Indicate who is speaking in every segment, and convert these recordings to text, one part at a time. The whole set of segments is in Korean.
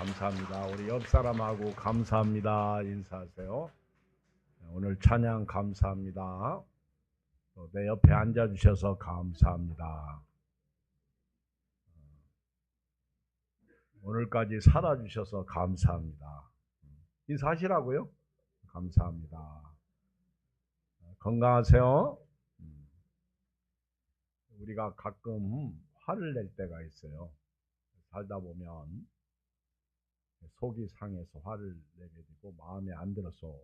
Speaker 1: 감사합니다. 우리 옆 사람하고 감사합니다. 인사하세요. 오늘 찬양 감사합니다. 또 내 옆에 앉아주셔서 감사합니다. 오늘까지 살아주셔서 감사합니다. 인사하시라고요? 감사합니다. 건강하세요? 우리가 가끔 화를 낼 때가 있어요. 살다 보면 속이 상해서 화를 내게 되고, 마음에 안 들어서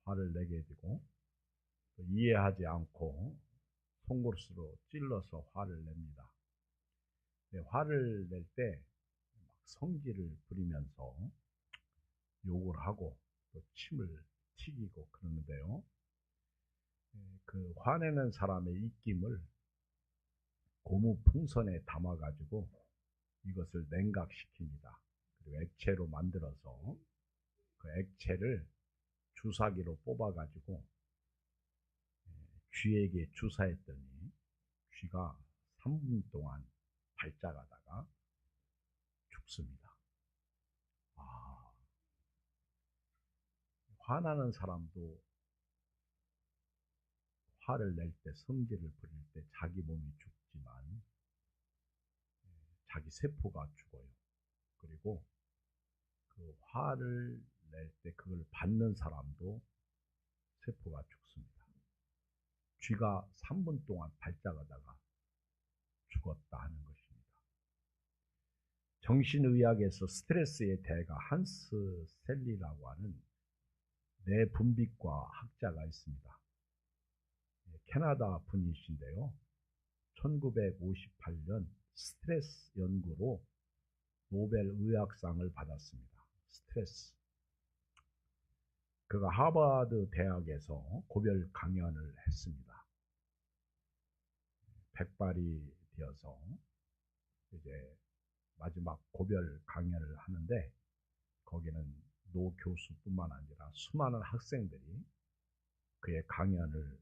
Speaker 1: 화를 내게 되고, 또 이해하지 않고 송곳으로 찔러서 화를 냅니다. 화를 낼 때 성질을 부리면서 욕을 하고 또 침을 튀기고 그러는데요. 그 화내는 사람의 입김을 고무풍선에 담아가지고 이것을 냉각시킵니다. 그리고 액체로 만들어서 그 액체를 주사기로 뽑아가지고 쥐에게 주사했더니 쥐가 3분 동안 발작하다가 죽습니다. 화나는 사람도 화를 낼 때, 성질을 부릴 때 자기 몸이 죽지만 자기 세포가 죽어요. 그리고 그 화를 낼 때 그걸 받는 사람도 세포가 죽습니다. 쥐가 3분 동안 발작하다가 죽었다 하는 것입니다. 정신의학에서 스트레스의 대가 한스 셀리라고 하는 뇌분비과 학자가 있습니다. 캐나다 분이신데요. 1958년 스트레스 연구로 노벨 의학상을 받았습니다. 스트레스. 그가 하버드 대학에서 고별 강연을 했습니다. 백발이 되어서 이제 마지막 고별 강연을 하는데, 거기는 노 교수뿐만 아니라 수많은 학생들이 그의 강연을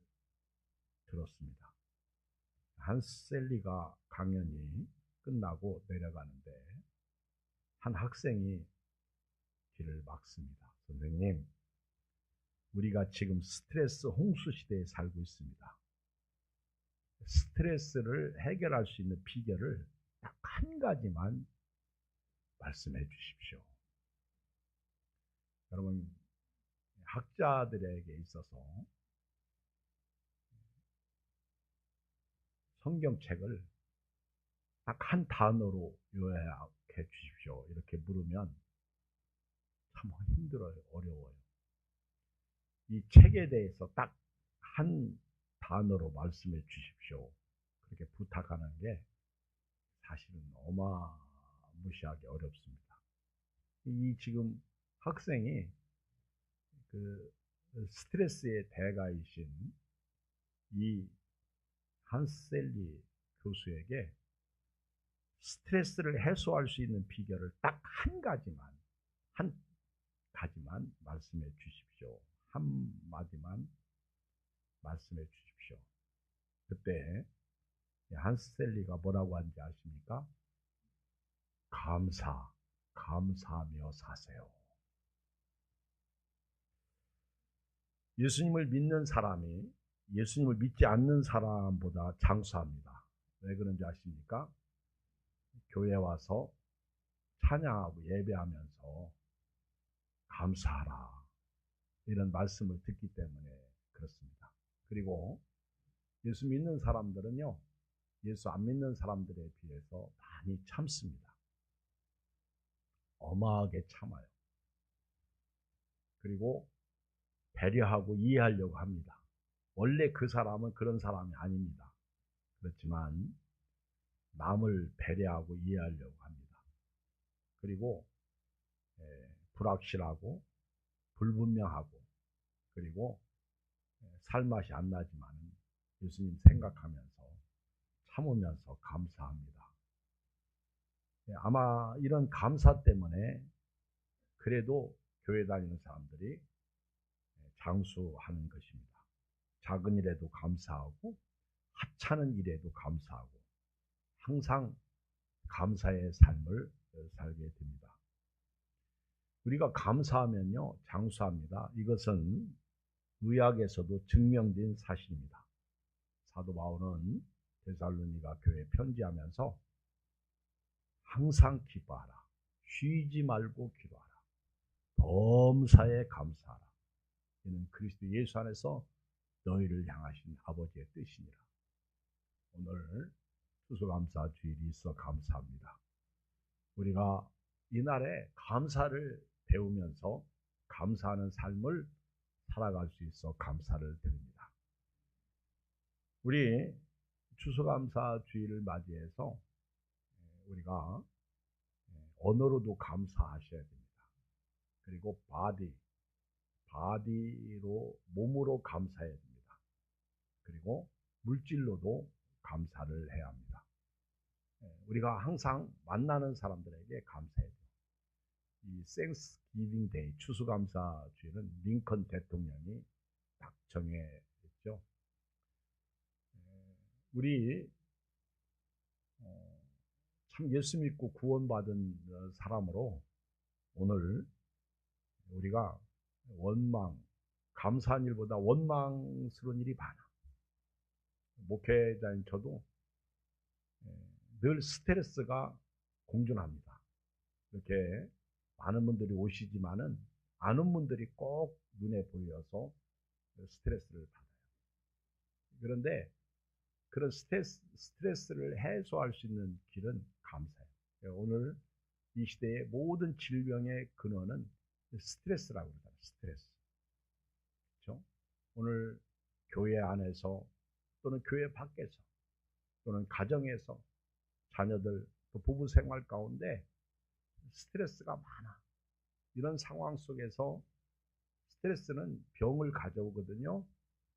Speaker 1: 들었습니다. 한셀리가 강연이 끝나고 내려가는데 한 학생이 길을 막습니다. 선생님, 우리가 지금 스트레스 홍수 시대에 살고 있습니다. 스트레스를 해결할 수 있는 비결을 딱 한 가지만 말씀해 주십시오. 여러분, 학자들에게 있어서 성경책을 딱 한 단어로 요약해 주십시오. 이렇게 물으면 참 힘들어요. 어려워요. 이 책에 대해서 딱 한 단어로 말씀해 주십시오. 그렇게 부탁하는 게 사실은 어마무시하게 어렵습니다. 이 지금 학생이 그 스트레스의 대가이신 이 한셀리 교수에게 스트레스를 해소할 수 있는 비결을 딱 한 가지만 말씀해 주십시오. 한 마디만 말씀해 주십시오. 그때 한셀리가 뭐라고 하는지 아십니까? 감사하며 사세요. 예수님을 믿는 사람이 예수님을 믿지 않는 사람보다 장수합니다. 왜 그런지 아십니까? 교회 와서 찬양하고 예배하면서 감사하라, 이런 말씀을 듣기 때문에 그렇습니다. 그리고 예수 믿는 사람들은요, 예수 안 믿는 사람들에 비해서 많이 참습니다. 어마하게 참아요. 그리고 배려하고 이해하려고 합니다. 원래 그 사람은 그런 사람이 아닙니다. 그렇지만 남을 배려하고 이해하려고 합니다. 그리고 불확실하고 불분명하고, 그리고 살맛이 안 나지만 예수님 생각하면서 참으면서 감사합니다. 아마 이런 감사 때문에 그래도 교회 다니는 사람들이 장수하는 것입니다. 작은 일에도 감사하고 하찮은 일에도 감사하고 항상 감사의 삶을 살게 됩니다. 우리가 감사하면요, 장수합니다. 이것은 의학에서도 증명된 사실입니다. 사도 바울은 데살로니가 교회에 편지하면서 항상 기뻐하라, 쉬지 말고 기도하라, 범사에 감사하라. 이는 그리스도 예수 안에서 너희를 향하신 아버지의 뜻이니라. 오늘 추수감사 주일이 있어 감사합니다. 우리가 이날에 감사를 배우면서 감사하는 삶을 살아갈 수 있어 감사를 드립니다. 우리 추수감사 주일을 맞이해서 우리가 언어로도 감사하셔야 됩니다. 그리고 바디로 몸으로 감사해야 됩니다. 그리고 물질로도 감사를 해야 합니다. 우리가 항상 만나는 사람들에게 감사해야 돼요. 이 Thanksgiving Day, 추수감사 주일은 링컨 대통령이 딱 정해졌죠. 우리 참 예수 믿고 구원받은 사람으로 오늘 우리가 감사한 일보다 원망스러운 일이 많아. 목회자인 저도 늘 스트레스가 공존합니다. 이렇게 많은 분들이 오시지만은 아는 분들이 꼭 눈에 보여서 스트레스를 받아요. 그런데 그런 스트레스를 해소할 수 있는 길은 감사예요. 오늘 이 시대의 모든 질병의 근원은 스트레스라고 합니다. 스트레스. 그렇죠? 오늘 교회 안에서 또는 교회 밖에서 또는 가정에서 자녀들 또 부부 생활 가운데 스트레스가 많아. 이런 상황 속에서 스트레스는 병을 가져오거든요.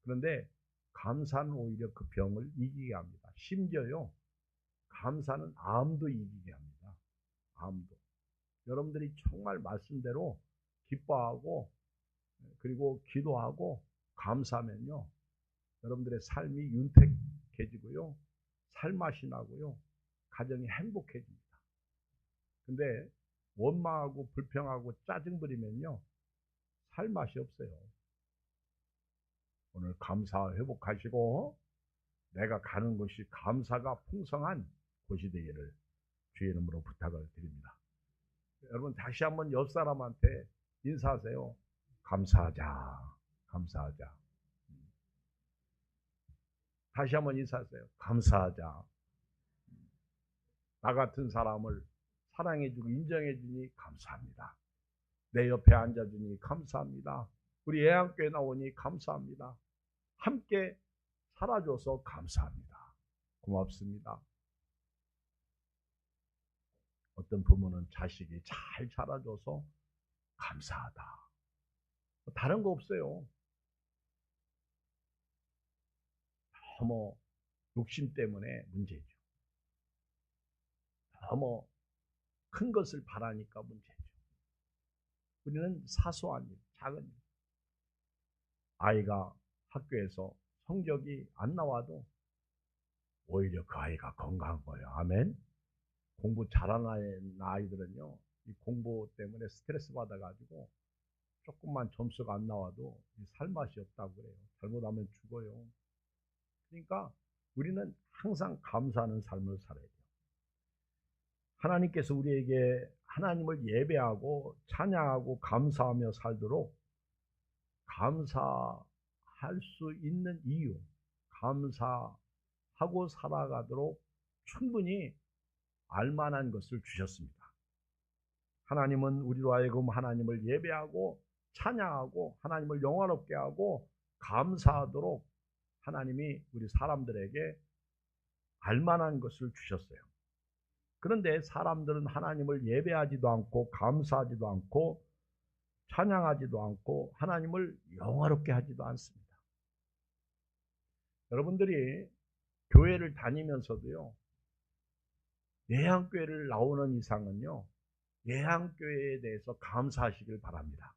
Speaker 1: 그런데 감사는 오히려 그 병을 이기게 합니다. 심지어요, 감사는 암도 이기게 합니다. 암도. 여러분들이 정말 말씀대로 기뻐하고 그리고 기도하고 감사하면요, 여러분들의 삶이 윤택해지고요, 살맛이 나고요, 가정이 행복해집니다. 근데 원망하고 불평하고 짜증 부리면요, 살맛이 없어요. 오늘 감사 회복하시고 내가 가는 곳이 감사가 풍성한 곳이 되기를 주의 이름으로 부탁을 드립니다. 여러분 다시 한번 옆 사람한테 인사하세요. 감사하자. 감사하자. 다시 한번 인사하세요. 감사하자. 나 같은 사람을 사랑해주고 인정해주니 감사합니다. 내 옆에 앉아주니 감사합니다. 우리 예양교회 나오니 감사합니다. 함께 살아줘서 감사합니다. 고맙습니다. 어떤 부모는 자식이 잘 자라줘서 감사하다. 다른 거 없어요. 너무 욕심 때문에 문제죠. 너무 큰 것을 바라니까 문제죠. 우리는 사소한 일, 작은 일. 아이가 학교에서 성적이 안 나와도 오히려 그 아이가 건강한 거예요. 아멘. 공부 잘하는 아이들은요, 이 공부 때문에 스트레스 받아가지고 조금만 점수가 안 나와도 살맛이 없다고 그래요. 잘못하면 죽어요. 그러니까 우리는 항상 감사하는 삶을 살아야 돼요. 하나님께서 우리에게 하나님을 예배하고 찬양하고 감사하며 살도록 감사할 수 있는 이유, 감사하고 살아가도록 충분히 알만한 것을 주셨습니다. 하나님은 우리로 하여금 하나님을 예배하고 찬양하고 하나님을 영화롭게 하고 감사하도록 하나님이 우리 사람들에게 알만한 것을 주셨어요. 그런데 사람들은 하나님을 예배하지도 않고 감사하지도 않고 찬양하지도 않고 하나님을 영화롭게 하지도 않습니다. 여러분들이 교회를 다니면서도요, 예양교회를 나오는 이상은요, 예양교회에 대해서 감사하시길 바랍니다.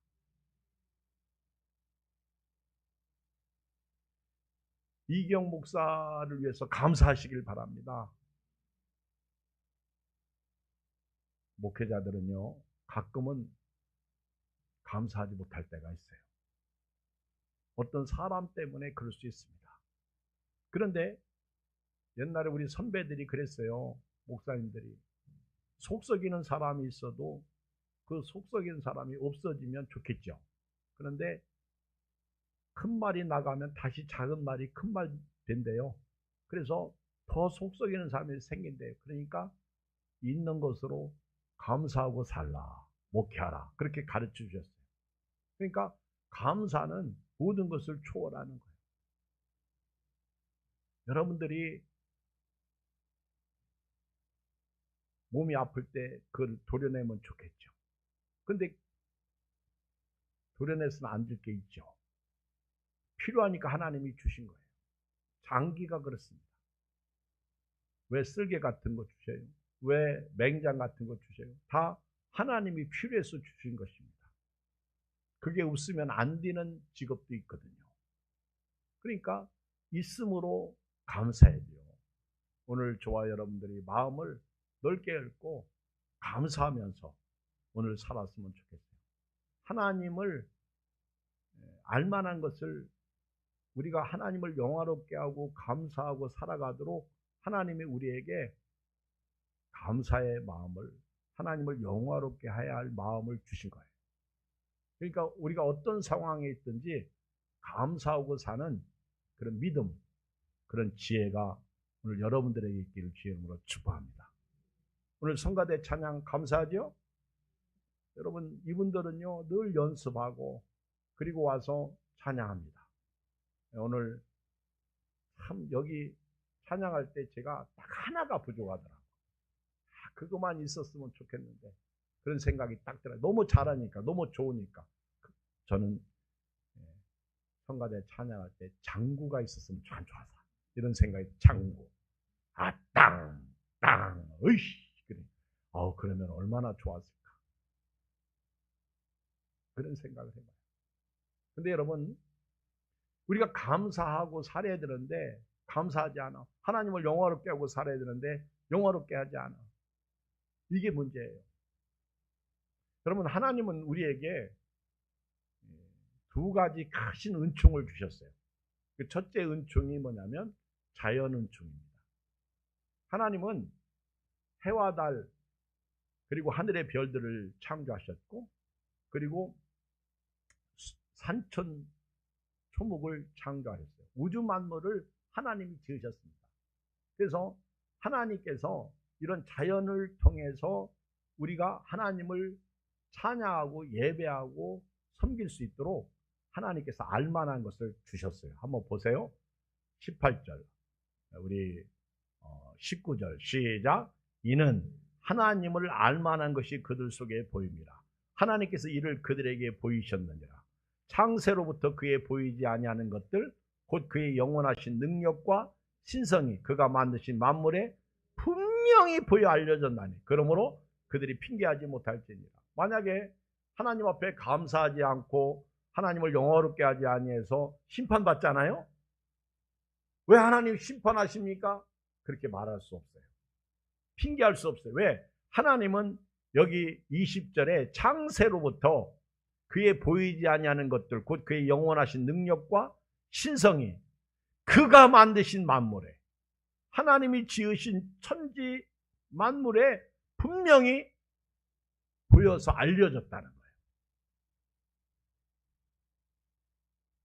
Speaker 1: 이경 목사를 위해서 감사하시길 바랍니다. 목회자들은요, 가끔은 감사하지 못할 때가 있어요. 어떤 사람 때문에 그럴 수 있습니다. 그런데 옛날에 우리 선배들이 그랬어요. 목사님들이. 속썩이는 사람이 있어도 그 속썩이는 사람이 없어지면 좋겠죠. 그런데 큰 말이 나가면 다시 작은 말이 큰 말 된대요. 그래서 더 속썩이는 사람이 생긴대요. 그러니까 있는 것으로 감사하고 살라, 목회하라, 그렇게 가르쳐 주셨어요. 그러니까 감사는 모든 것을 초월하는 거예요. 여러분들이 몸이 아플 때 그걸 도려내면 좋겠죠. 근데 도려내서는 안 될 게 있죠. 필요하니까 하나님이 주신 거예요. 장기가 그렇습니다. 왜 쓸개 같은 거 주셔요? 왜 맹장 같은 거 주셔요? 다 하나님이 필요해서 주신 것입니다. 그게 없으면 안 되는 직업도 있거든요. 그러니까 있음으로 감사해야 돼요. 오늘 저와 여러분들이 마음을 넓게 열고 감사하면서 오늘 살았으면 좋겠어요. 하나님을 알만한 것을 우리가 하나님을 영화롭게 하고 감사하고 살아가도록 하나님이 우리에게 감사의 마음을, 하나님을 영화롭게 해야 할 마음을 주신 거예요. 그러니까 우리가 어떤 상황에 있든지 감사하고 사는 그런 믿음, 그런 지혜가 오늘 여러분들에게 있기를 주의 이름으로 축복합니다. 오늘 성가대 찬양 감사하죠? 여러분 이분들은요 늘 연습하고 그리고 와서 찬양합니다. 오늘 참 여기 찬양할 때 제가 딱 하나가 부족하더라고요. 그것만 있었으면 좋겠는데 그런 생각이 딱 들어요. 너무 잘하니까, 너무 좋으니까. 저는 성가대 찬양할 때 장구가 있었으면 참 좋아서 이런 생각이 장구. 땅, 으이씨. 그래. 그러면 얼마나 좋았을까. 그런 생각을 해봐요. 근데 여러분, 우리가 감사하고 살아야 되는데 감사하지 않아. 하나님을 영화롭게 하고 살아야 되는데 영화롭게 하지 않아. 이게 문제예요. 여러분, 하나님은 우리에게 두 가지 크신 은총을 주셨어요. 그 첫째 은총이 뭐냐면 자연 은총입니다. 하나님은 해와 달 그리고 하늘의 별들을 창조하셨고 그리고 산천 초목을 창조하셨어요. 우주 만물을 하나님이 지으셨습니다. 그래서 하나님께서 이런 자연을 통해서 우리가 하나님을 찬양하고 예배하고 섬길 수 있도록 하나님께서 알만한 것을 주셨어요. 한번 보세요. 18절 우리 19절 시작. 이는 하나님을 알만한 것이 그들 속에 보입니다. 하나님께서 이를 그들에게 보이셨느니라. 창세로부터 그의 보이지 아니하는 것들 곧 그의 영원하신 능력과 신성이 그가 만드신 만물에 분명히 보여 알려졌나니 그러므로 그들이 핑계하지 못할지니라. 만약에 하나님 앞에 감사하지 않고 하나님을 영화롭게 하지 아니해서 심판받잖아요. 왜 하나님 심판하십니까? 그렇게 말할 수 없어요. 핑계할 수 없어요. 왜? 하나님은 여기 20절에 창세로부터 그의 보이지 아니하는 것들 곧 그의 영원하신 능력과 신성이 그가 만드신 만물에 하나님이 지으신 천지 만물에 분명히 보여서 알려졌다는 거예요.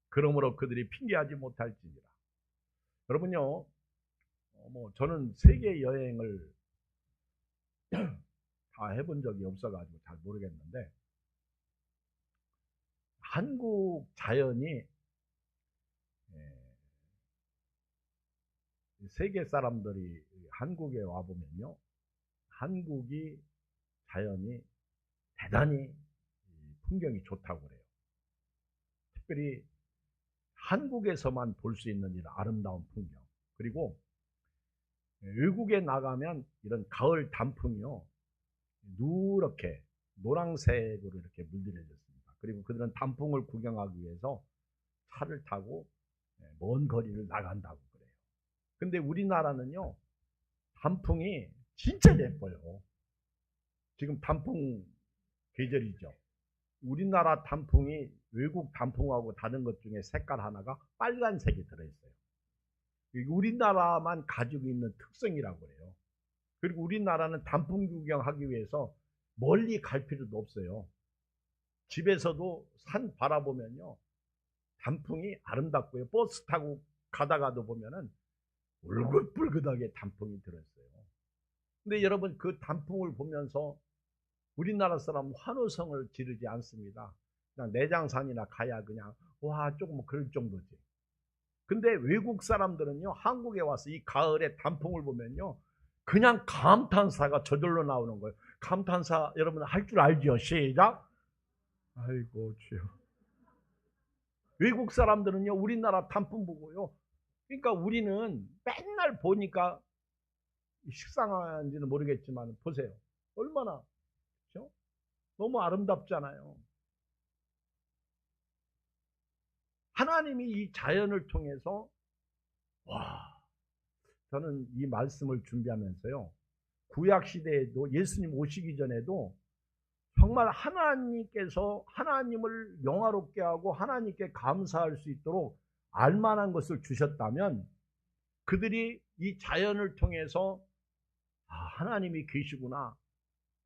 Speaker 1: 그러므로 그들이 핑계하지 못할지니라. 여러분요, 저는 세계 여행을 다 해본 적이 없어가지고 잘 모르겠는데 한국 자연이 세계 사람들이 한국에 와보면요, 한국이 자연이 대단히 풍경이 좋다고 그래요. 특별히 한국에서만 볼 수 있는 이런 아름다운 풍경. 그리고 외국에 나가면 이런 가을 단풍이요, 누렇게 노란색으로 이렇게 물들여졌습니다. 그리고 그들은 단풍을 구경하기 위해서 차를 타고 먼 거리를 나간다고 그래요. 근데 우리나라는요, 단풍이 진짜 예뻐요. 지금 단풍 계절이죠. 우리나라 단풍이 외국 단풍하고 다른 것 중에 색깔 하나가 빨간색이 들어있어요. 우리나라만 가지고 있는 특성이라고 해요. 그리고 우리나라는 단풍 구경하기 위해서 멀리 갈 필요도 없어요. 집에서도 산 바라보면요, 단풍이 아름답고요. 버스 타고 가다가도 보면은 울긋불긋하게 단풍이 들어있어요. 근데 여러분, 그 단풍을 보면서 우리나라 사람은 환호성을 지르지 않습니다. 그냥 내장산이나 가야 그냥 와 조금 그럴 정도지. 근데 외국 사람들은요, 한국에 와서 이 가을에 단풍을 보면요, 그냥 감탄사가 저절로 나오는 거예요. 감탄사 여러분 할 줄 알죠? 시작. 아이고 주여. 외국 사람들은요, 우리나라 단풍 보고요, 그러니까 우리는 맨날 보니까 식상한지는 모르겠지만 보세요. 얼마나, 그렇죠? 너무 아름답잖아요. 하나님이 이 자연을 통해서, 저는 이 말씀을 준비하면서요, 구약 시대에도 예수님 오시기 전에도 정말 하나님께서 하나님을 영화롭게 하고 하나님께 감사할 수 있도록 알만한 것을 주셨다면, 그들이 이 자연을 통해서 하나님이 계시구나,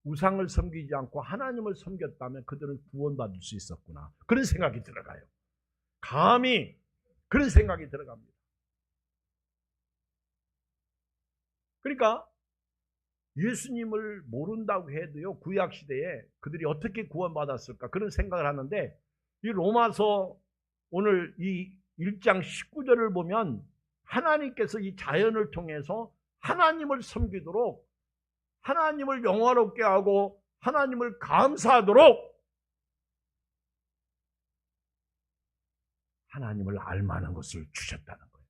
Speaker 1: 우상을 섬기지 않고 하나님을 섬겼다면 그들은 구원받을 수 있었구나, 그런 생각이 들어가요. 감히 그런 생각이 들어갑니다. 그러니까 예수님을 모른다고 해도요, 구약시대에 그들이 어떻게 구원받았을까, 그런 생각을 하는데, 이 로마서 오늘 이 1장 19절을 보면 하나님께서 이 자연을 통해서 하나님을 섬기도록, 하나님을 영화롭게 하고 하나님을 감사하도록 하나님을 알만한 것을 주셨다는 거예요.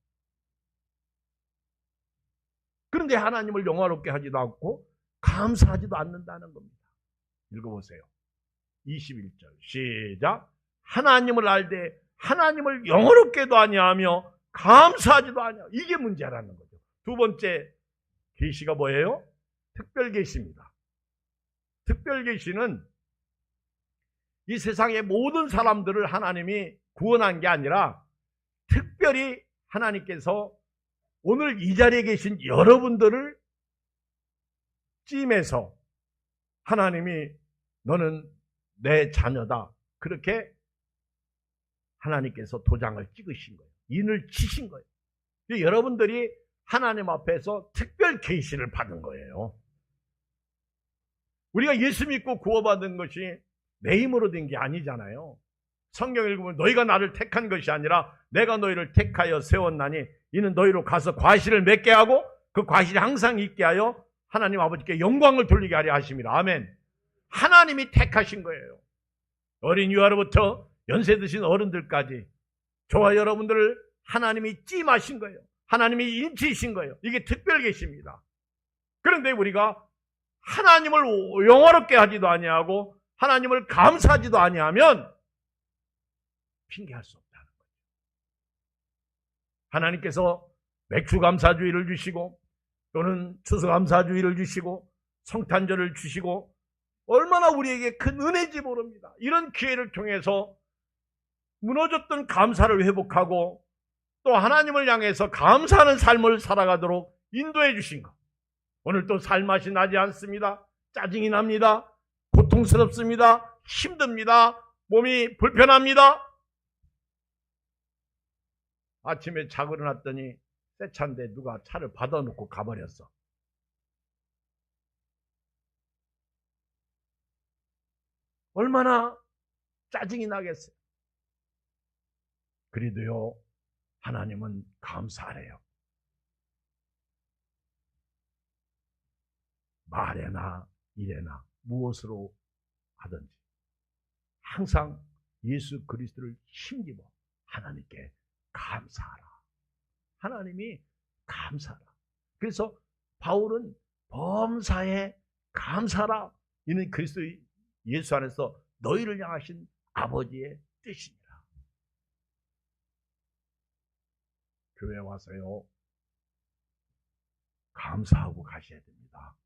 Speaker 1: 그런데 하나님을 영화롭게 하지도 않고 감사하지도 않는다는 겁니다. 읽어보세요. 21절 시작. 하나님을 알되 하나님을 영화롭게도 아니하며 감사하지도 아니하며, 이게 문제라는 거죠. 두 번째 계시가 뭐예요? 특별계시입니다. 특별계시는 이 세상의 모든 사람들을 하나님이 구원한 게 아니라 특별히 하나님께서 오늘 이 자리에 계신 여러분들을 찜해서 하나님이 너는 내 자녀다, 그렇게 하나님께서 도장을 찍으신 거예요. 인을 치신 거예요. 여러분들이 하나님 앞에서 특별 계시를 받은 거예요. 우리가 예수 믿고 구원받은 것이 내 힘으로 된 게 아니잖아요. 성경 읽으면 너희가 나를 택한 것이 아니라 내가 너희를 택하여 세웠나니 이는 너희로 가서 과실을 맺게 하고 그 과실이 항상 있게 하여 하나님 아버지께 영광을 돌리게 하려 하심이라. 아멘. 하나님이 택하신 거예요. 어린 유아로부터 연세 드신 어른들까지 저와 여러분들을 하나님이 찜하신 거예요. 하나님이 인치신 거예요. 이게 특별 계시입니다. 그런데 우리가 하나님을 영화롭게 하지도 아니하고 하나님을 감사하지도 아니하면 핑계할 수 없다는 거죠. 하나님께서 맥주감사주의를 주시고 또는 추수감사주의를 주시고 성탄절을 주시고 얼마나 우리에게 큰 은혜인지 모릅니다. 이런 기회를 통해서 무너졌던 감사를 회복하고 또 하나님을 향해서 감사하는 삶을 살아가도록 인도해 주신 것. 오늘 또 살맛이 나지 않습니다. 짜증이 납니다. 고통스럽습니다. 힘듭니다. 몸이 불편합니다. 아침에 자고 일어났더니 새 차인데 누가 차를 받아놓고 가버렸어. 얼마나 짜증이 나겠어요. 그래도요, 하나님은 감사하래요. 말에나 일에나 무엇으로 하든지 항상 예수 그리스도를 힘입어 하나님께 감사하라. 하나님이 감사하라. 그래서 바울은 범사에 감사하라. 이는 그리스도 예수 안에서 너희를 향하신 아버지의 뜻이니라. 교회 와서요, 감사하고 가셔야 됩니다.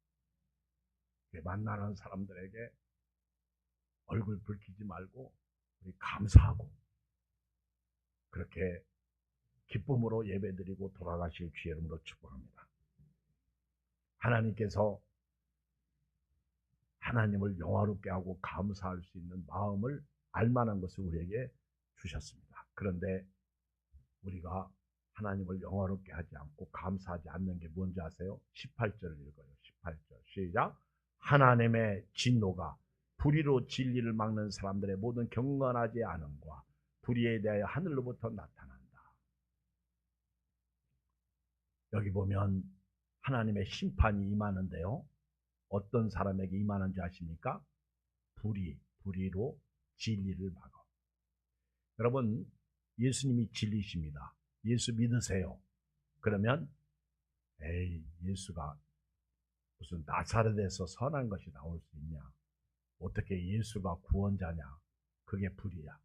Speaker 1: 만나는 사람들에게 얼굴 붉히지 말고 우리 감사하고 그렇게 기쁨으로 예배드리고 돌아가실 주의 이름으로 축복합니다. 하나님께서 하나님을 영화롭게 하고 감사할 수 있는 마음을 알만한 것을 우리에게 주셨습니다. 그런데 우리가 하나님을 영화롭게 하지 않고 감사하지 않는 게 뭔지 아세요? 18절을 읽어요. 18절 시작. 하나님의 진노가 불의로 진리를 막는 사람들의 모든 경건하지 않음과 불의에 대하여 하늘로부터 나타난다. 여기 보면 하나님의 심판이 임하는데요. 어떤 사람에게 임하는지 아십니까? 불의로 진리를 막아. 여러분, 예수님이 진리십니다. 예수 믿으세요. 그러면 예수가 무슨 나사렛에서 선한 것이 나올 수 있냐? 어떻게 예수가 구원자냐? 그게 불의야.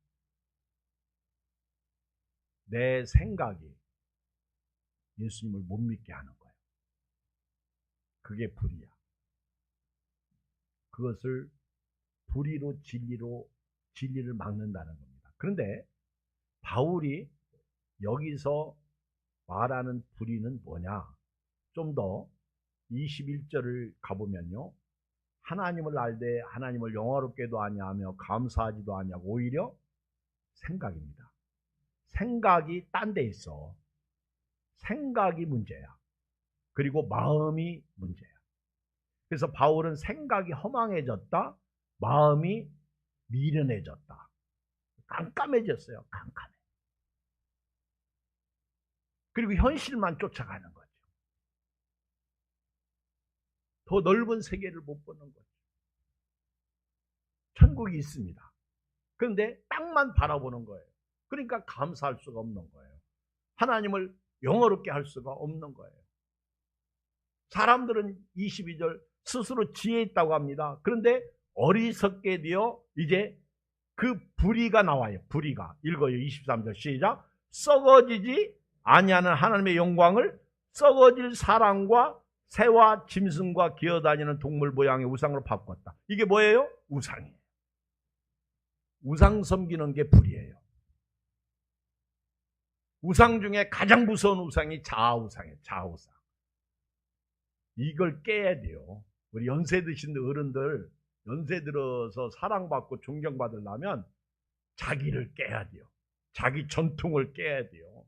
Speaker 1: 내 생각이 예수님을 못 믿게 하는 거예요. 그게 불의야. 그것을 불의로 진리를 막는다는 겁니다. 그런데 바울이 여기서 말하는 불의는 뭐냐? 좀 더 21절을 가보면요. 하나님을 알되 하나님을 영화롭게도 아니하며 감사하지도 아니하고 오히려 생각입니다. 생각이 딴 데 있어. 생각이 문제야. 그리고 마음이 문제야. 그래서 바울은 생각이 허망해졌다. 마음이 미련해졌다. 깜깜해졌어요. 깜깜해. 그리고 현실만 쫓아가는 거죠. 더 넓은 세계를 못 보는 거죠. 천국이 있습니다. 그런데 땅만 바라보는 거예요. 그러니까 감사할 수가 없는 거예요. 하나님을 영화롭게 할 수가 없는 거예요. 사람들은 22절 스스로 지혜 있다고 합니다. 그런데 어리석게 되어 이제 그 불의가 나와요. 불의가. 읽어요. 23절 시작. 썩어지지 아니하는 하나님의 영광을 썩어질 사람과 새와 짐승과 기어다니는 동물 모양의 우상으로 바꿨다. 이게 뭐예요? 우상이에요. 우상 섬기는 게 불이에요. 우상 중에 가장 무서운 우상이 자아우상이에요. 자아우상. 이걸 깨야 돼요. 우리 연세 드신 어른들, 연세 들어서 사랑받고 존경받으려면 자기를 깨야 돼요. 자기 전통을 깨야 돼요.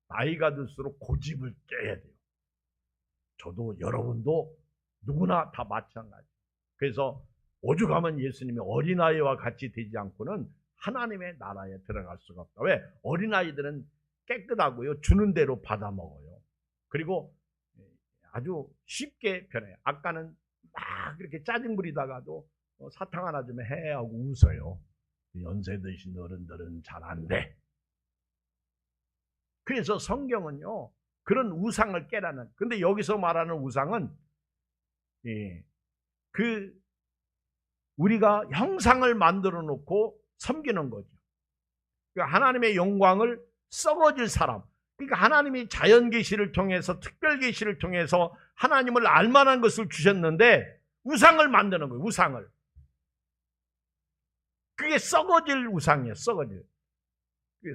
Speaker 1: 나이가 들수록 고집을 깨야 돼요. 저도 여러분도 누구나 다 마찬가지. 그래서 오죽하면 예수님이 어린아이와 같이 되지 않고는 하나님의 나라에 들어갈 수가 없다. 왜? 어린아이들은 깨끗하고요. 주는 대로 받아먹어요. 그리고 아주 쉽게 변해요. 아까는 막 그렇게 짜증 부리다가도 사탕 하나 주면 해 하고 웃어요. 연세 드신 어른들은 잘 안 돼. 그래서 성경은요. 그런 우상을 깨라는. 근데 여기서 말하는 우상은 우리가 형상을 만들어 놓고 섬기는 거죠. 그러니까 하나님의 영광을 썩어질 사람. 그러니까 하나님이 자연 계시를 통해서 특별 계시를 통해서 하나님을 알만한 것을 주셨는데 우상을 만드는 거예요. 우상을. 그게 썩어질 우상이에요. 썩어질.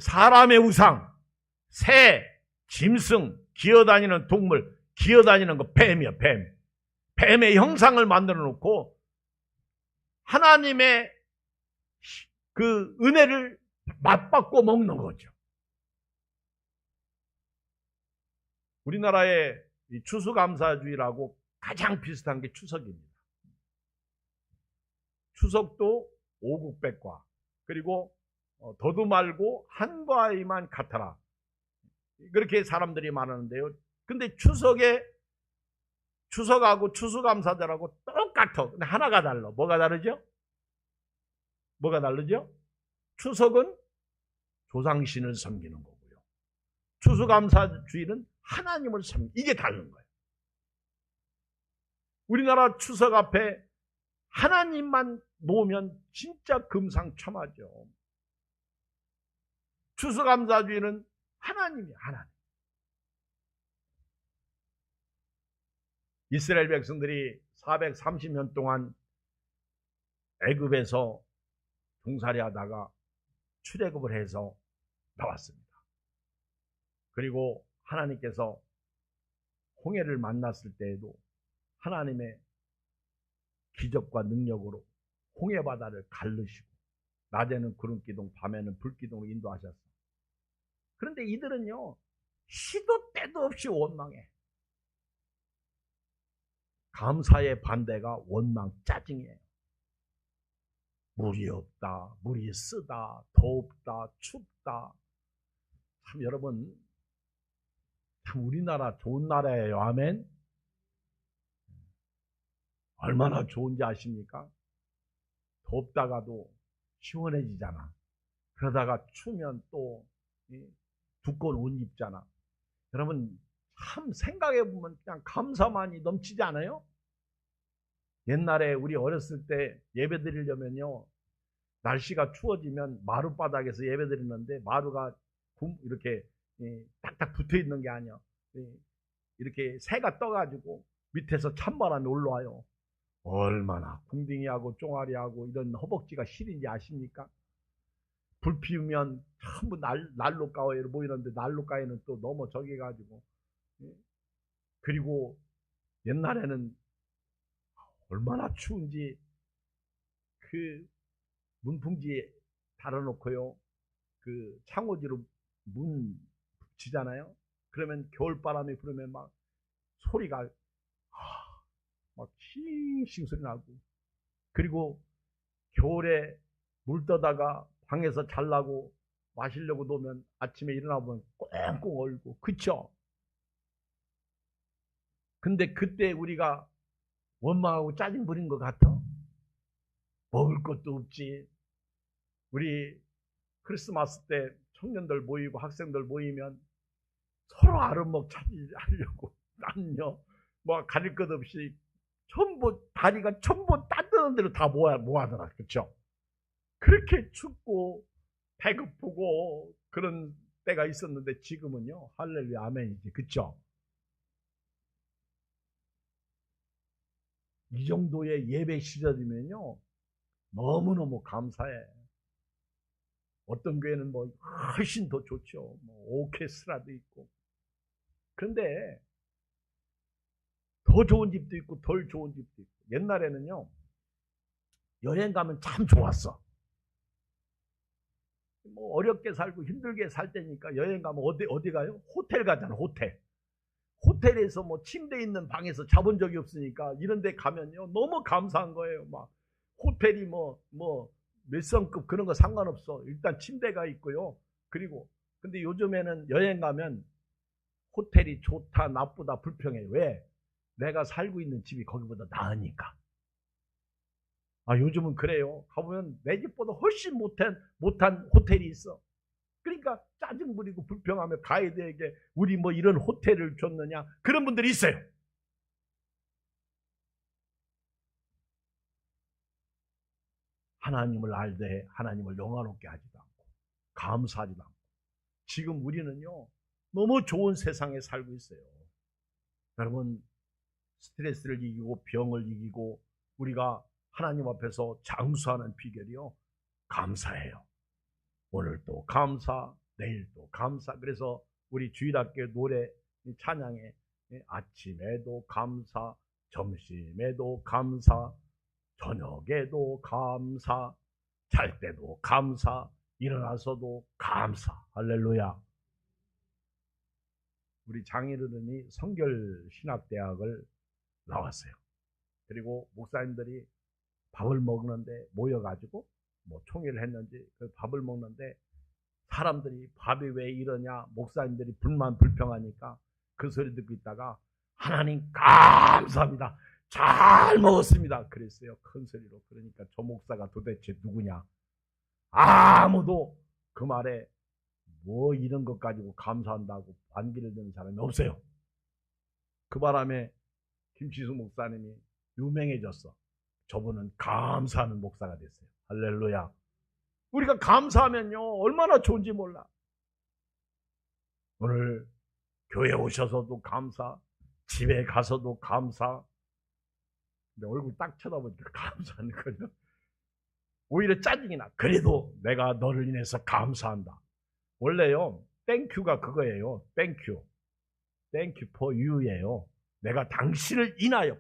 Speaker 1: 사람의 우상, 새, 짐승, 기어다니는 동물, 기어다니는 거 뱀이야. 뱀. 뱀의 형상을 만들어 놓고 하나님의 그 은혜를 맛받고 먹는 거죠. 우리나라의 추수감사주의라고 가장 비슷한 게 추석입니다. 추석도 오국백과 그리고 더도 말고 한 과에만 같아라. 그렇게 사람들이 말하는데요. 근데 추석하고 추수감사절하고 똑같아. 근데 하나가 달라. 뭐가 다르죠? 뭐가 다르죠? 추석은 조상신을 섬기는 거고요. 추수감사주의는 하나님을 섬기는, 이게 다른 거예요. 우리나라 추석 앞에 하나님만 놓으면 진짜 금상첨화죠. 추수감사주의는 하나님이에요. 하나님. 이스라엘 백성들이 430년 동안 애굽에서 종살이 하다가 출애굽을 해서 나왔습니다. 그리고 하나님께서 홍해를 만났을 때에도 하나님의 기적과 능력으로 홍해 바다를 가르시고 낮에는 구름기둥 밤에는 불기둥으로 인도하셨어. 그런데 이들은요 시도 때도 없이 원망해. 감사의 반대가 원망, 짜증이에요. 물이 없다, 물이 쓰다, 덥다, 춥다. 참 여러분, 참 우리나라 좋은 나라예요. 아멘. 얼마나 좋은지 아십니까? 덥다가도 시원해지잖아. 그러다가 추면 또 두꺼운 옷 입잖아. 여러분 참 생각해보면 그냥 감사만이 넘치지 않아요? 옛날에 우리 어렸을 때 예배 드리려면요 날씨가 추워지면 마룻바닥에서 예배 드리는데 마루가 이렇게 딱딱 붙어 있는 게 아니야. 이렇게 새가 떠가지고 밑에서 찬바람이 올라와요. 얼마나 궁딩이하고 쫑아리하고 이런 허벅지가 시린지 아십니까? 불 피우면 전부 난로가에 모이는데 난로가에는 또 넘어 저기 가지고. 그리고 옛날에는 얼마나 추운지 그 문풍지에 달아놓고요 그 창호지로 문 붙이잖아요. 그러면 겨울바람이 불으면 막 소리가 막 싱싱 소리 나고, 그리고 겨울에 물 떠다가 방에서 잘라고 마시려고 놓으면 아침에 일어나보면 꽁꽁 얼고, 그쵸? 근데 그때 우리가 원망하고 짜증 부린 것 같아? 먹을 것도 없지. 우리 크리스마스 때 청년들 모이고 학생들 모이면 서로 아름목 찾으려고 나는요 뭐 가릴 것 없이 전부 다리가 전부 따뜻한 대로 다 모아더라. 그쵸? 그렇게 춥고 배고프고 그런 때가 있었는데 지금은요 할렐루야 아멘이지. 그쵸? 이 정도의 예배 시절이면요 너무너무 감사해. 어떤 교회는 뭐 훨씬 더 좋죠. 뭐 오케스트라도 있고. 그런데 더 좋은 집도 있고 덜 좋은 집도 있고. 옛날에는요 여행 가면 참 좋았어. 뭐 어렵게 살고 힘들게 살 때니까 여행 가면 어디 가요? 호텔 가잖아. 호텔에서 뭐 침대 있는 방에서 자본 적이 없으니까 이런 데 가면요 너무 감사한 거예요. 막 호텔이 뭐 몇 성급 그런 거 상관없어. 일단 침대가 있고요. 그리고 근데 요즘에는 여행 가면 호텔이 좋다 나쁘다 불평해. 왜? 내가 살고 있는 집이 거기보다 나으니까. 요즘은 그래요. 가보면 내 집보다 훨씬 못한 호텔이 있어. 그러니까 짜증 부리고 불평하며 가이드에게 우리 뭐 이런 호텔을 줬느냐 그런 분들이 있어요. 하나님을 알되 하나님을 영화롭게 하지도 않고 감사하지도 않고. 지금 우리는요 너무 좋은 세상에 살고 있어요. 여러분 스트레스를 이기고 병을 이기고 우리가 하나님 앞에서 장수하는 비결이요 감사해요. 오늘도 감사, 내일도 감사. 그래서 우리 주일학교 노래 찬양에 아침에도 감사, 점심에도 감사, 저녁에도 감사, 잘 때도 감사, 일어나서도 감사. 할렐루야. 우리 장인어른이 성결신학대학을 나왔어요. 그리고 목사님들이 밥을 먹는데 모여가지고 뭐 총회를 했는지 그 밥을 먹는데 사람들이 밥이 왜 이러냐 목사님들이 불평하니까 그 소리 듣고 있다가 하나님 감사합니다. 잘 먹었습니다. 그랬어요. 큰 소리로. 그러니까 저 목사가 도대체 누구냐? 아무도 그 말에 뭐 이런 것 가지고 감사한다고 반기를 드는 사람이 없어요. 그 바람에 김치수 목사님이 유명해졌어. 저분은 감사하는 목사가 됐어요. 할렐루야. 우리가 감사하면요 얼마나 좋은지 몰라. 오늘 교회 오셔서도 감사, 집에 가서도 감사. 근데 얼굴 딱 쳐다보니까 감사하는 거죠. 오히려 짜증이 나. 그래도 내가 너를 인해서 감사한다. 원래요, 땡큐가 그거예요. 땡큐. 땡큐 for you예요. 내가 당신을 인하여,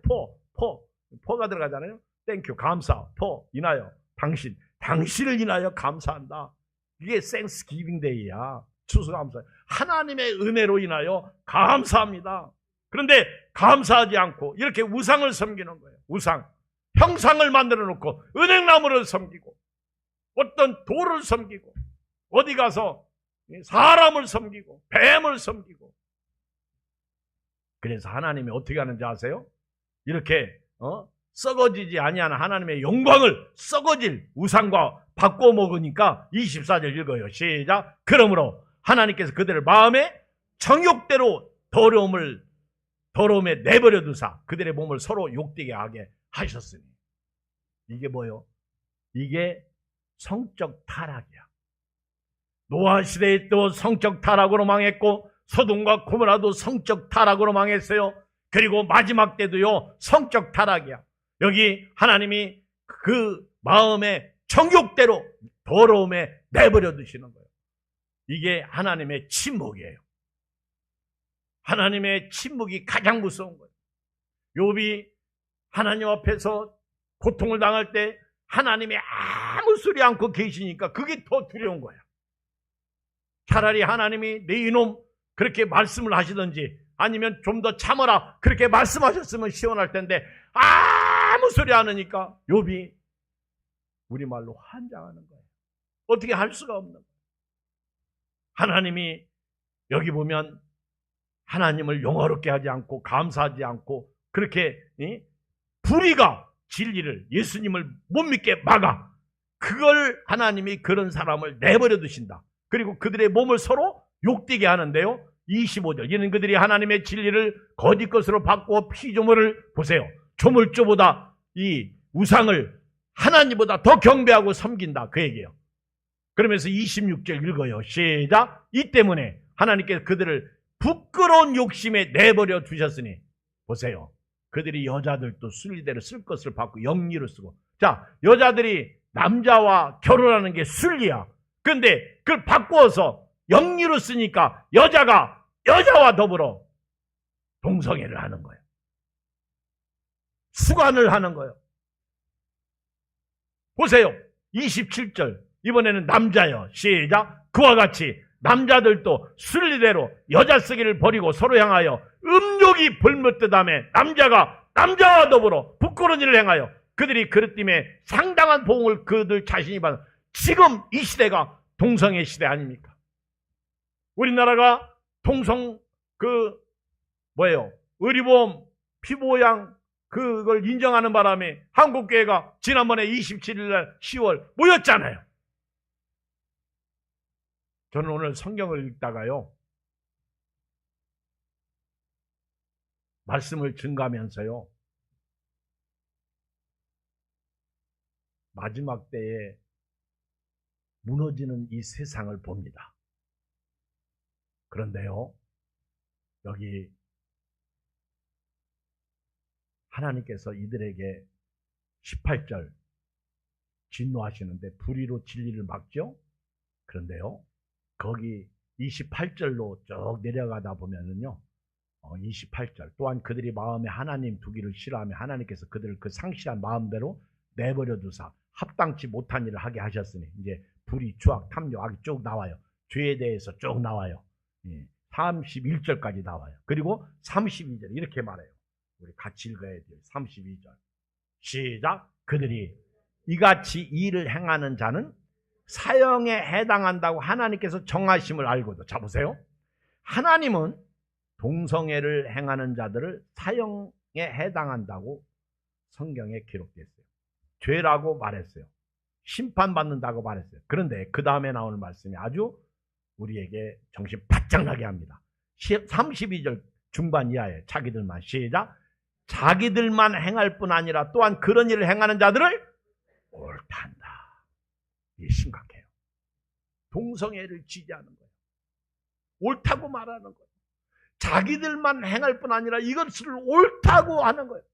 Speaker 1: for가 들어가잖아요. 땡큐, 감사, for, 인하여, 당신을 인하여 감사한다. 이게 Thanksgiving Day야. 추수감사. 하나님의 은혜로 인하여 감사합니다. 그런데 감사하지 않고 이렇게 우상을 섬기는 거예요. 우상. 형상을 만들어 놓고 은행나무를 섬기고 어떤 돌을 섬기고 어디 가서 사람을 섬기고 뱀을 섬기고. 그래서 하나님이 어떻게 하는지 아세요? 이렇게 썩어지지 아니하는 하나님의 영광을 썩어질 우상과 바꿔 먹으니까 24절 읽어요. 시작. 그러므로 하나님께서 그들을 마음의 정욕대로 더러움에 내버려 두사 그들의 몸을 서로 욕되게 하게 하셨으니. 이게 뭐요? 이게 성적 타락이야. 노아 시대에 또 성적 타락으로 망했고 소돔과 고모라도 성적 타락으로 망했어요. 그리고 마지막 때도요 성적 타락이야. 여기 하나님이 그 마음의 정욕대로 더러움에 내버려 두시는 거예요. 이게 하나님의 침묵이에요. 하나님의 침묵이 가장 무서운 거예요. 욥이 하나님 앞에서 고통을 당할 때 하나님이 아무 소리 않고 계시니까 그게 더 두려운 거야. 차라리 하나님이 네 이놈 그렇게 말씀을 하시든지 아니면 좀 더 참아라 그렇게 말씀하셨으면 시원할 텐데 아무 소리 안 하니까 욥이 우리말로 환장하는 거예요. 어떻게 할 수가 없는 거예요. 하나님이 여기 보면 하나님을 영화롭게 하지 않고 감사하지 않고 그렇게 불의가 진리를 예수님을 못 믿게 막아. 그걸 하나님이 그런 사람을 내버려 두신다. 그리고 그들의 몸을 서로 욕되게 하는데요. 25절. 이는 그들이 하나님의 진리를 거짓 것으로 바꾸어 피조물을 보세요. 조물주보다 이 우상을 하나님보다 더 경배하고 섬긴다. 그 얘기예요. 그러면서 26절 읽어요. 시작. 이 때문에 하나님께서 그들을 부끄러운 욕심에 내버려 두셨으니 보세요. 그들이 여자들도 순리대로 쓸 것을 받고 영리로 쓰고. 자, 여자들이 남자와 결혼하는 게 순리야. 그런데 그걸 바꾸어서 영리로 쓰니까 여자가 여자와 더불어 동성애를 하는 거예요. 수관을 하는 거예요. 보세요. 27절. 이번에는 남자여. 시작. 그와 같이 남자들도 순리대로 여자 쓰기를 버리고 서로 향하여 음욕이 불묻듯하며 남자가 남자와 더불어 부끄러운 일을 행하여 그들이 그릇 띠에 상당한 보응을 그들 자신이 받는. 지금 이 시대가 동성애 시대 아닙니까? 우리나라가 의료보험 피부보양 그걸 인정하는 바람에 한국교회가 지난번에 27일날 10월 모였잖아요. 저는 오늘 성경을 읽다가요 말씀을 증가하면서요 마지막 때에 무너지는 이 세상을 봅니다. 그런데요 여기 하나님께서 이들에게 18절 진노하시는데 불의로 진리를 막죠. 그런데요 거기 28절로 쭉 내려가다 보면은요 28절 또한 그들이 마음에 하나님 두기를 싫어하며 하나님께서 그들을 그 상실한 마음대로 내버려 두사 합당치 못한 일을 하게 하셨으니 이제 불의, 추악, 탐욕, 악이 쭉 나와요. 죄에 대해서 쭉 나와요. 31절까지 나와요. 그리고 32절 이렇게 말해요. 우리 같이 읽어야 돼요. 32절 시작. 그들이 이같이 일을 행하는 자는 사형에 해당한다고 하나님께서 정하심을 알고도. 자 보세요. 하나님은 동성애를 행하는 자들을 사형에 해당한다고 성경에 기록됐어요. 죄라고 말했어요. 심판받는다고 말했어요. 그런데 그 다음에 나오는 말씀이 아주 우리에게 정신 바짝 나게 합니다. 32절 중반 이하에 자기들만 시작. 자기들만 행할 뿐 아니라 또한 그런 일을 행하는 자들을 옳단다. 이게 심각해요. 동성애를 지지하는 거예요. 옳다고 말하는 거예요. 자기들만 행할 뿐 아니라 이것을 옳다고 하는 거예요.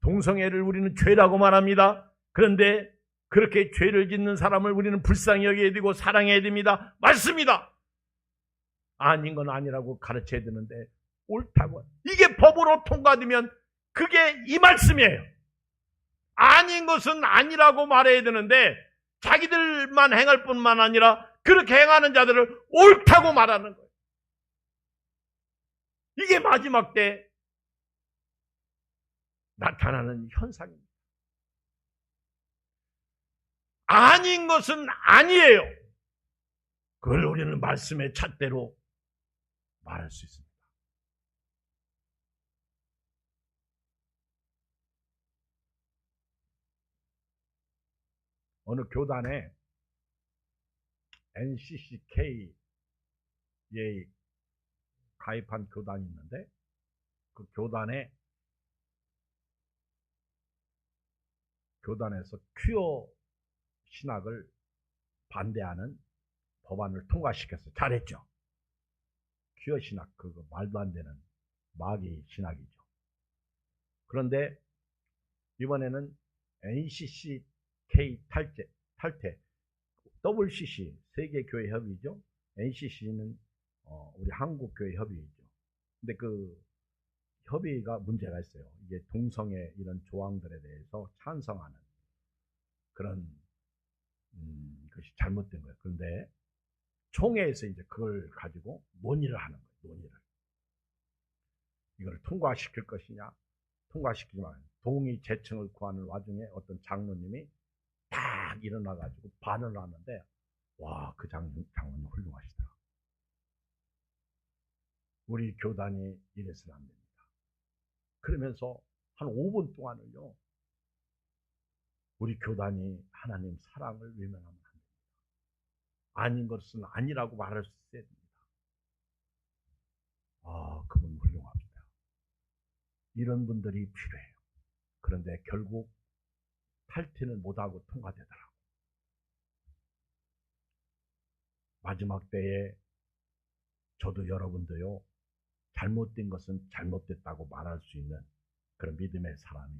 Speaker 1: 동성애를 우리는 죄라고 말합니다. 그런데 그렇게 죄를 짓는 사람을 우리는 불쌍히 여겨야 되고 사랑해야 됩니다. 맞습니다. 아닌 건 아니라고 가르쳐야 되는데 옳다고. 이게 법으로 통과되면 그게 이 말씀이에요. 아닌 것은 아니라고 말해야 되는데 자기들만 행할 뿐만 아니라 그렇게 행하는 자들을 옳다고 말하는 거예요. 이게 마지막 때 나타나는 현상입니다. 아닌 것은 아니에요. 그걸 우리는 말씀의 잣대로 말할 수 있습니다. 어느 교단에 NCCK에 가입한 교단이 있는데 그 교단에서 퀴어 신학을 반대하는 법안을 통과시켰어요. 잘했죠. 퀴어 신학, 그거 말도 안 되는 마귀 신학이죠. 그런데 이번에는 NCCK 탈퇴, WCC 세계교회 협의죠. NCC는 우리 한국교회 협의죠. 근데 그 협의가 문제가 있어요. 이게 동성애 이런 조항들에 대해서 찬성하는 그런 것이 잘못된 거예요. 그런데 총회에서 이제 그걸 가지고 논의를 하는 거예요. 논의를. 이걸 통과시킬 것이냐, 통과시키지만 동의 재청을 구하는 와중에 어떤 장로님이 딱 일어나가지고 반응을 하는데, 와, 그 장로님 훌륭하시더라. 우리 교단이 이래서는 안 됩니다. 그러면서 한 5분 동안은요, 우리 교단이 하나님 사랑을 외면하면 안 됩니다. 아닌 것은 아니라고 말할 수 있어야 됩니다. 아, 그분 훌륭합니다. 이런 분들이 필요해요. 그런데 결국 탈퇴는 못하고 통과되더라고요. 마지막 때에 저도 여러분도요, 잘못된 것은 잘못됐다고 말할 수 있는 그런 믿음의 사람이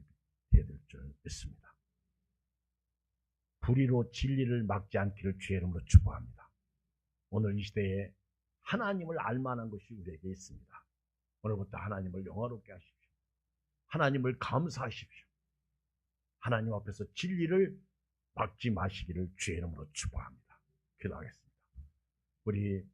Speaker 1: 되어야 될 줄 믿습니다. 불의로 진리를 막지 않기를 주의 이름으로 축복합니다. 오늘 이 시대에 하나님을 알만한 것이 우리에게 있습니다. 오늘부터 하나님을 영화롭게 하십시오. 하나님을 감사하십시오. 하나님 앞에서 진리를 막지 마시기를 주의 이름으로 축복합니다. 기도하겠습니다. 우리